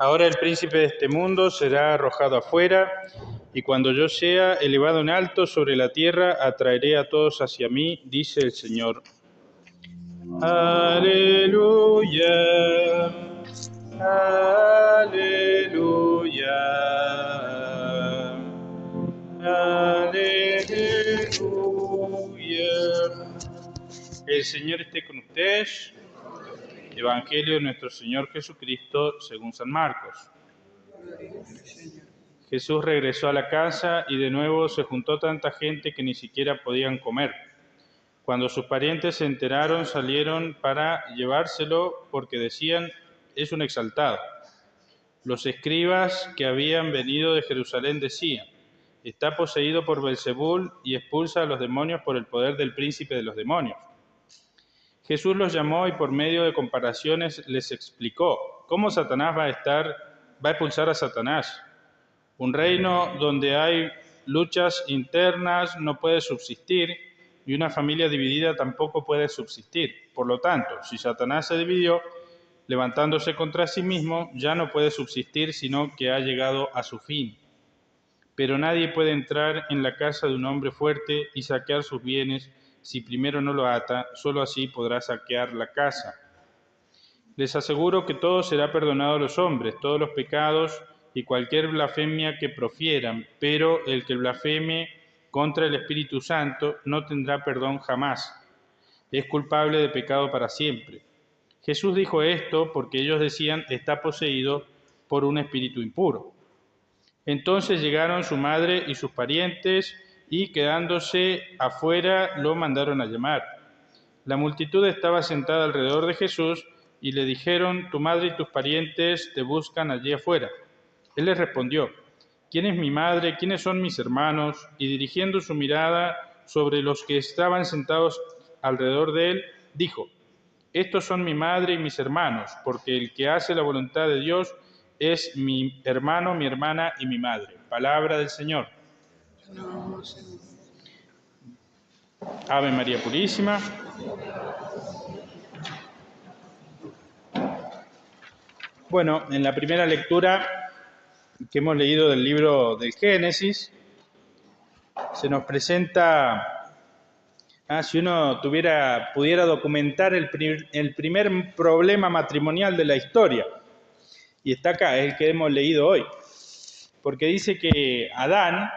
Ahora el príncipe de este mundo será arrojado afuera, y cuando yo sea elevado en alto sobre la tierra, atraeré a todos hacia mí, dice el Señor. Aleluya, aleluya, aleluya. El Señor esté con ustedes. Evangelio de nuestro Señor Jesucristo según San Marcos. Jesús regresó a la casa y de nuevo se juntó tanta gente que ni siquiera podían comer. Cuando sus parientes se enteraron, salieron para llevárselo porque decían, es un exaltado. Los escribas que habían venido de Jerusalén decían, está poseído por Belzebul y expulsa a los demonios por el poder del príncipe de los demonios. Jesús los llamó y por medio de comparaciones les explicó cómo Satanás va a expulsar a Satanás. Un reino donde hay luchas internas no puede subsistir y una familia dividida tampoco puede subsistir. Por lo tanto, si Satanás se dividió, levantándose contra sí mismo, ya no puede subsistir, sino que ha llegado a su fin. Pero nadie puede entrar en la casa de un hombre fuerte y saquear sus bienes si primero no lo ata, solo así podrá saquear la casa. Les aseguro que todo será perdonado a los hombres, todos los pecados y cualquier blasfemia que profieran, pero el que blasfeme contra el Espíritu Santo no tendrá perdón jamás. Es culpable de pecado para siempre. Jesús dijo esto porque ellos decían, está poseído por un espíritu impuro. Entonces llegaron su madre y sus parientes y quedándose afuera lo mandaron a llamar. La multitud estaba sentada alrededor de Jesús y le dijeron, tu madre y tus parientes te buscan allí afuera. Él les respondió, ¿quién es mi madre? ¿Quiénes son mis hermanos? Y dirigiendo su mirada sobre los que estaban sentados alrededor de él, dijo, estos son mi madre y mis hermanos, porque el que hace la voluntad de Dios es mi hermano, mi hermana y mi madre. Palabra del Señor. Ave María Purísima. Bueno, en la primera lectura que hemos leído del libro del Génesis, se nos presenta, si uno pudiera documentar el primer problema matrimonial de la historia, y está acá, es el que hemos leído hoy, porque dice que Adán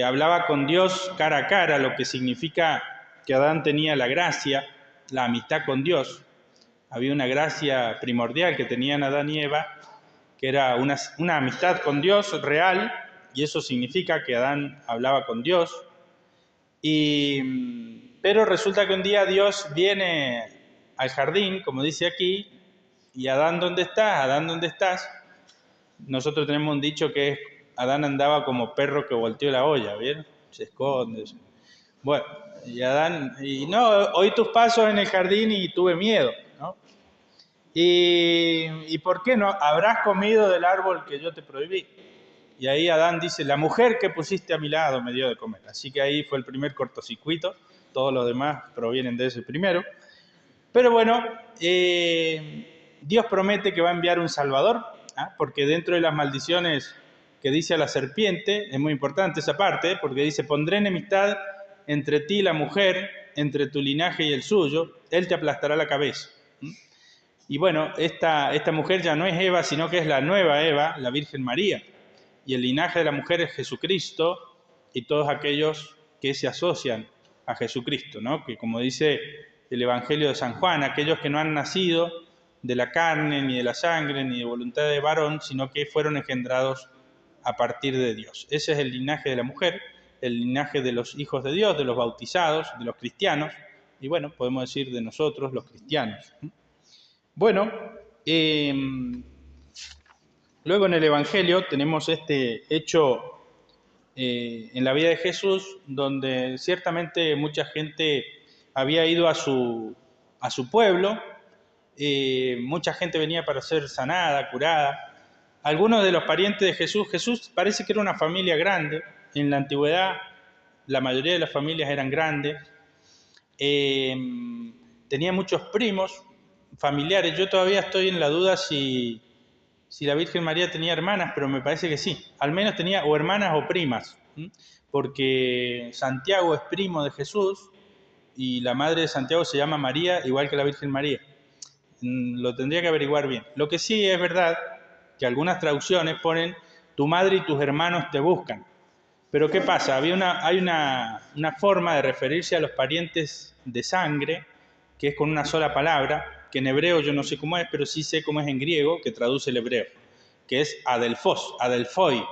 hablaba con Dios cara a cara, lo que significa que Adán tenía la gracia, la amistad con Dios. Había una gracia primordial que tenían Adán y Eva, que era una amistad con Dios real, y eso significa que Adán hablaba con Dios. Pero resulta que un día Dios viene al jardín, como dice aquí, y Adán, ¿dónde estás? Adán, ¿dónde estás? Nosotros tenemos un dicho que es, Adán andaba como perro que volteó la olla, ¿bien? Se esconde. Bueno, y Adán, no, oí tus pasos en el jardín y tuve miedo, ¿no? ¿Y por qué no? Habrás comido del árbol que yo te prohibí. Y ahí Adán dice, la mujer que pusiste a mi lado me dio de comer. Así que ahí fue el primer cortocircuito, todos los demás provienen de ese primero. Pero bueno, Dios promete que va a enviar un Salvador, porque dentro de las maldiciones que dice a la serpiente, es muy importante esa parte, porque dice, pondré enemistad entre ti y la mujer, entre tu linaje y el suyo, él te aplastará la cabeza. Y bueno, esta mujer ya no es Eva, sino que es la nueva Eva, la Virgen María. Y el linaje de la mujer es Jesucristo y todos aquellos que se asocian a Jesucristo, ¿no? Que como dice el Evangelio de San Juan, aquellos que no han nacido de la carne, ni de la sangre, ni de voluntad de varón, sino que fueron engendrados a partir de Dios. Ese es el linaje de la mujer, el linaje de los hijos de Dios, de los bautizados, de los cristianos, y bueno, podemos decir de nosotros, los cristianos. Bueno, luego en el Evangelio tenemos este hecho en la vida de Jesús, donde ciertamente mucha gente había ido a su pueblo, mucha gente venía para ser sanada, curada. Algunos de los parientes de Jesús parece que era una familia grande. En la antigüedad la mayoría de las familias eran grandes. Tenía muchos primos, familiares. Yo todavía estoy en la duda si si la Virgen María tenía hermanas, pero me parece que sí. Al menos tenía o hermanas o primas, porque Santiago es primo de Jesús y la madre de Santiago se llama María, igual que la Virgen María. Lo tendría que averiguar bien. Lo que sí es verdad que algunas traducciones ponen tu madre y tus hermanos te buscan. Pero ¿qué pasa? Hay una forma de referirse a los parientes de sangre que es con una sola palabra, que en hebreo yo no sé cómo es, pero sí sé cómo es en griego, que traduce el hebreo, que es adelfos, adelfoi,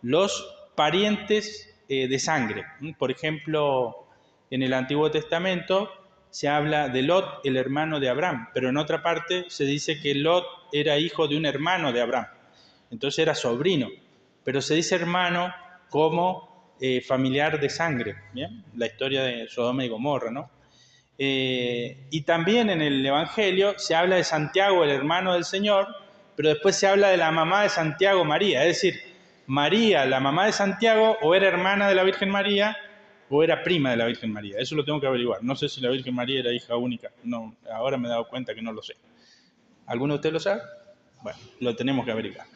los parientes de sangre. Por ejemplo, en el Antiguo Testamento se habla de Lot, el hermano de Abraham, pero en otra parte se dice que Lot era hijo de un hermano de Abraham, entonces era sobrino, pero se dice hermano como familiar de sangre, ¿bien? La historia de Sodoma y Gomorra, ¿no? Y también en el Evangelio se habla de Santiago, el hermano del Señor, pero después se habla de la mamá de Santiago, María, es decir, María, la mamá de Santiago, o era hermana de la Virgen María, o era prima de la Virgen María. Eso lo tengo que averiguar. No sé si la Virgen María era hija única. No, ahora me he dado cuenta que no lo sé. ¿Alguno de ustedes lo sabe? Bueno, lo tenemos que averiguar.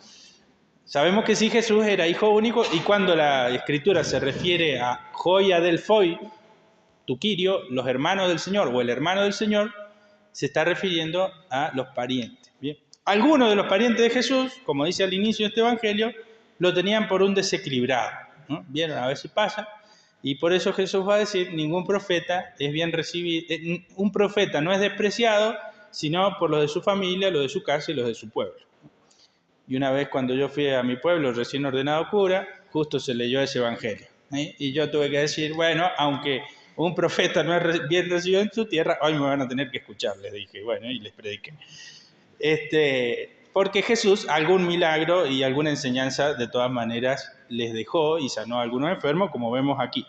Sabemos que sí, Jesús era hijo único, y cuando la Escritura se refiere a Hoi Adelphoi, tu Quirio, los hermanos del Señor o el hermano del Señor, se está refiriendo a los parientes. Bien. Algunos de los parientes de Jesús, como dice al inicio de este Evangelio, lo tenían por un desequilibrado, ¿no? Vieron, a ver si pasa. Y por eso Jesús va a decir, ningún profeta es bien recibido, un profeta no es despreciado, sino por los de su familia, los de su casa y los de su pueblo. Y una vez cuando yo fui a mi pueblo, recién ordenado cura, justo se leyó ese Evangelio. Y yo tuve que decir, bueno, aunque un profeta no es bien recibido en su tierra, hoy me van a tener que escuchar, les dije, bueno, y les prediqué. Porque Jesús algún milagro y alguna enseñanza de todas maneras les dejó y sanó a algunos enfermos, como vemos aquí.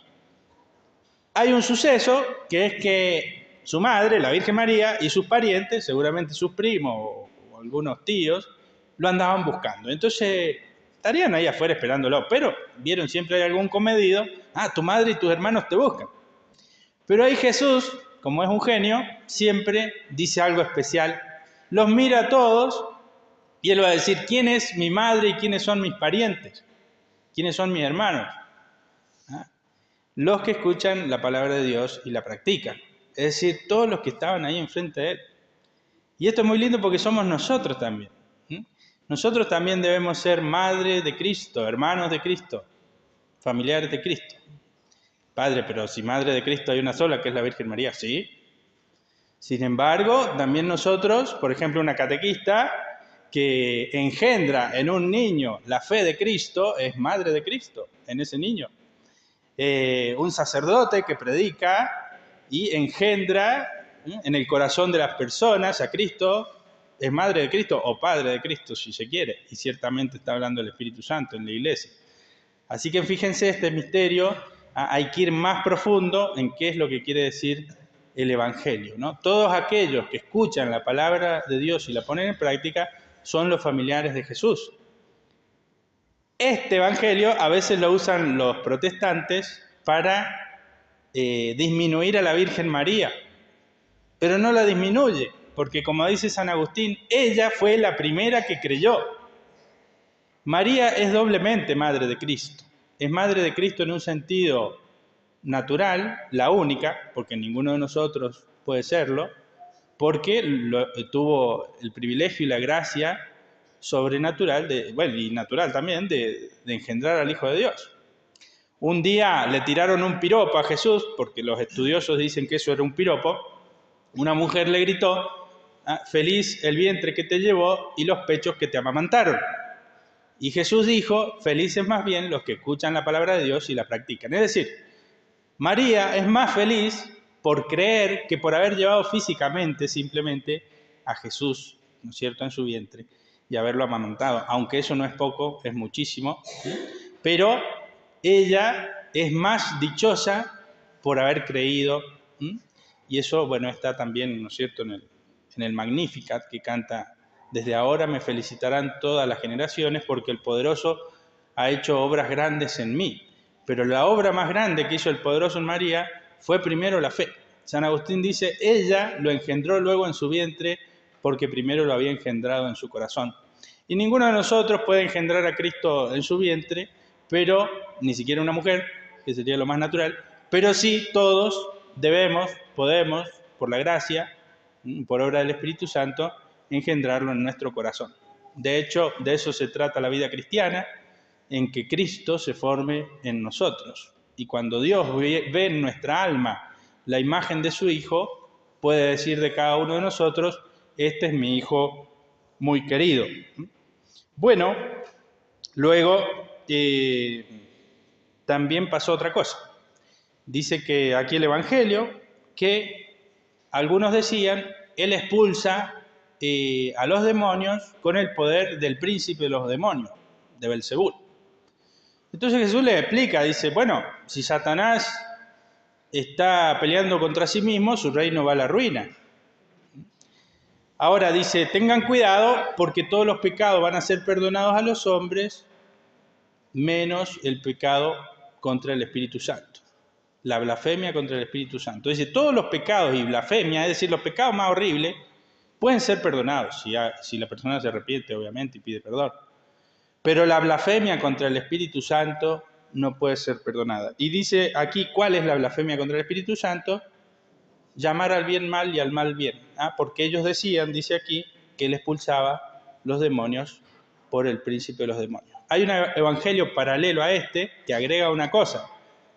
Hay un suceso que es que su madre, la Virgen María, y sus parientes, seguramente sus primos o algunos tíos, lo andaban buscando. Entonces estarían ahí afuera esperándolo, pero vieron siempre hay algún comedido, tu madre y tus hermanos te buscan. Pero ahí Jesús, como es un genio, siempre dice algo especial, los mira a todos y él va a decir, ¿quién es mi madre y quiénes son mis parientes? ¿Quiénes son mis hermanos? Los que escuchan la palabra de Dios y la practican. Es decir, todos los que estaban ahí enfrente de él. Y esto es muy lindo porque somos nosotros también. Nosotros también debemos ser madre de Cristo, hermanos de Cristo, familiares de Cristo. Padre, pero si madre de Cristo hay una sola, que es la Virgen María, sí. Sin embargo, también nosotros, por ejemplo, una catequista que engendra en un niño la fe de Cristo, es madre de Cristo en ese niño. Un sacerdote que predica y engendra en el corazón de las personas a Cristo, es madre de Cristo o padre de Cristo, si se quiere, y ciertamente está hablando el Espíritu Santo en la iglesia. Así que fíjense, este misterio, hay que ir más profundo en qué es lo que quiere decir el Evangelio, ¿no? Todos aquellos que escuchan la palabra de Dios y la ponen en práctica son los familiares de Jesús. Este Evangelio a veces lo usan los protestantes para disminuir a la Virgen María, pero no la disminuye, porque como dice San Agustín, ella fue la primera que creyó. María es doblemente madre de Cristo. Es madre de Cristo en un sentido natural, la única, porque ninguno de nosotros puede serlo, porque tuvo el privilegio y la gracia sobrenatural, y natural también, de engendrar al Hijo de Dios. Un día le tiraron un piropo a Jesús, porque los estudiosos dicen que eso era un piropo. Una mujer le gritó, feliz el vientre que te llevó y los pechos que te amamantaron. Y Jesús dijo, felices más bien los que escuchan la palabra de Dios y la practican. Es decir, María es más feliz por creer que por haber llevado físicamente simplemente a Jesús, ¿no es cierto?, en su vientre y haberlo amamantado, aunque eso no es poco, es muchísimo, pero ella es más dichosa por haber creído, y eso, bueno, está también, ¿no es cierto?, en el Magnificat que canta, desde ahora me felicitarán todas las generaciones porque el poderoso ha hecho obras grandes en mí. Pero la obra más grande que hizo el poderoso en María fue primero la fe. San Agustín dice, ella lo engendró luego en su vientre porque primero lo había engendrado en su corazón. Y ninguno de nosotros puede engendrar a Cristo en su vientre, pero ni siquiera una mujer, que sería lo más natural, pero sí todos debemos, podemos, por la gracia, por obra del Espíritu Santo, engendrarlo en nuestro corazón. De hecho, de eso se trata la vida cristiana, en que Cristo se forme en nosotros. Y cuando Dios ve en nuestra alma la imagen de su Hijo, puede decir de cada uno de nosotros, este es mi Hijo muy querido. Bueno, luego también pasó otra cosa. Dice que aquí el Evangelio, que algunos decían, Él expulsa a los demonios con el poder del príncipe de los demonios, de Belzebú. Entonces Jesús le explica, dice, bueno, si Satanás está peleando contra sí mismo, su reino va a la ruina. Ahora dice, tengan cuidado porque todos los pecados van a ser perdonados a los hombres, menos el pecado contra el Espíritu Santo. La blasfemia contra el Espíritu Santo. Dice, todos los pecados y blasfemia, es decir, los pecados más horribles, pueden ser perdonados, si la persona se arrepiente, obviamente, y pide perdón. Pero la blasfemia contra el Espíritu Santo no puede ser perdonada. Y dice aquí, ¿cuál es la blasfemia contra el Espíritu Santo? Llamar al bien mal y al mal bien. Porque ellos decían, dice aquí, que Él expulsaba los demonios por el príncipe de los demonios. Hay un evangelio paralelo a este que agrega una cosa,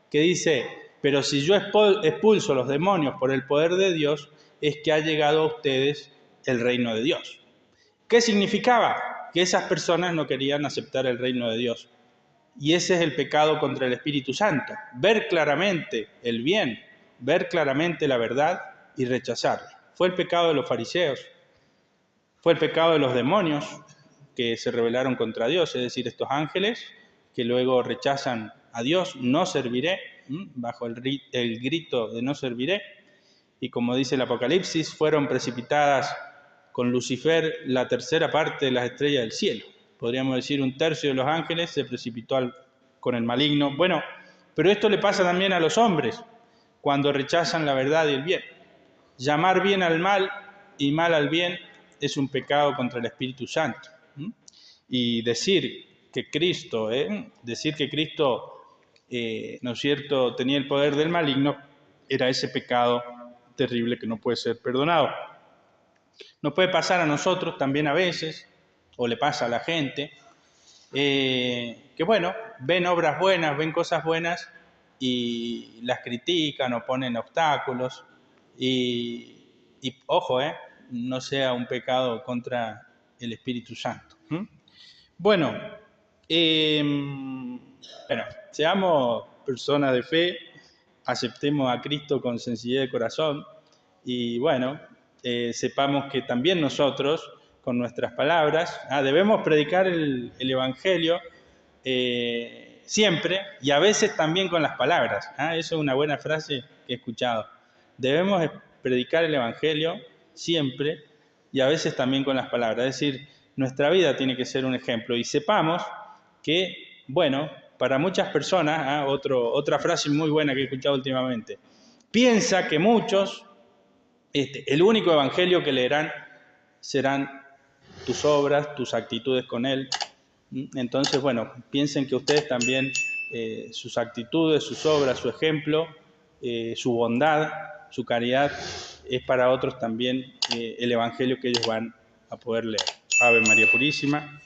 que dice, pero si yo expulso los demonios por el poder de Dios, es que ha llegado a ustedes el reino de Dios. ¿Qué significaba? Que esas personas no querían aceptar el reino de Dios. Y ese es el pecado contra el Espíritu Santo. Ver claramente el bien, ver claramente la verdad y rechazarla. Fue el pecado de los fariseos, fue el pecado de los demonios que se rebelaron contra Dios, es decir, estos ángeles que luego rechazan a Dios, no serviré, bajo el grito de no serviré. Y como dice el Apocalipsis, fueron precipitadas con Lucifer la tercera parte de las estrellas del cielo. Podríamos decir, un tercio de los ángeles se precipitó con el maligno. Bueno, pero esto le pasa también a los hombres, cuando rechazan la verdad y el bien. Llamar bien al mal y mal al bien es un pecado contra el Espíritu Santo. Y decir que Cristo, ¿no es cierto?, tenía el poder del maligno, era ese pecado terrible que no puede ser perdonado. Nos puede pasar a nosotros también a veces, o le pasa a la gente, que bueno, ven obras buenas, ven cosas buenas y las critican o ponen obstáculos y ojo, no sea un pecado contra el Espíritu Santo. Bueno, seamos personas de fe, aceptemos a Cristo con sencillez de corazón y bueno, sepamos que también nosotros, con nuestras palabras, debemos predicar el Evangelio siempre y a veces también con las palabras. Eso es una buena frase que he escuchado. Debemos predicar el Evangelio siempre y a veces también con las palabras. Es decir, nuestra vida tiene que ser un ejemplo y sepamos que, bueno, para muchas personas, otra frase muy buena que he escuchado últimamente, piensa que muchos, el único evangelio que leerán serán tus obras, tus actitudes con Él. Entonces, bueno, piensen que ustedes también, sus actitudes, sus obras, su ejemplo, su bondad, su caridad, es para otros también el evangelio que ellos van a poder leer. Ave María Purísima.